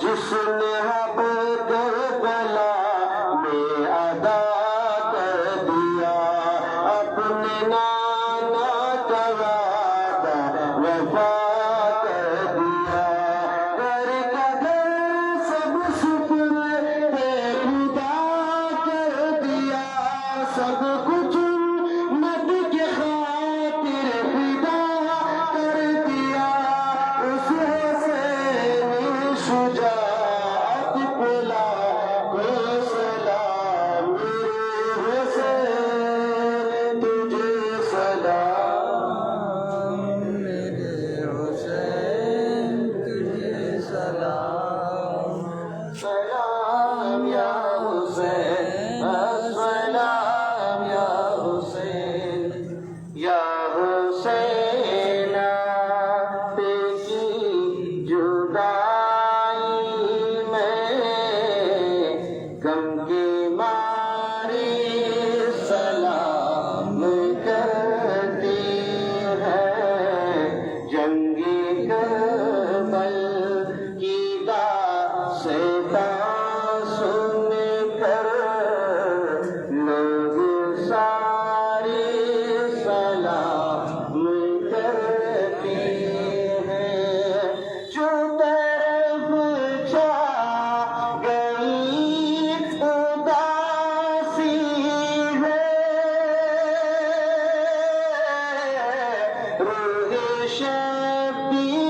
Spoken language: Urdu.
جس نے حق کربلا میں ادا کر دیا، اپنے نانا کا وعدہ وفا کر دیا، گھر کا گھر سب سپرد خدا کر دیا، سب کچھ امت کے خاطر فدا کر دیا، اس حسین شجاعت کو لاکھوں سلام، میرے حسین تجھے سلام، میرے حسین تجھے سلام، سلام یا حسین، السلام یا حسین، یا حسین تیری جدائی میں غم کی ماری سلام کرتی ہے، جنگی کربل کی داستان سن کر لوگ ساری سلام کرتی ہیں، جو طرف جا گئی اداسی ہے، روح شبیر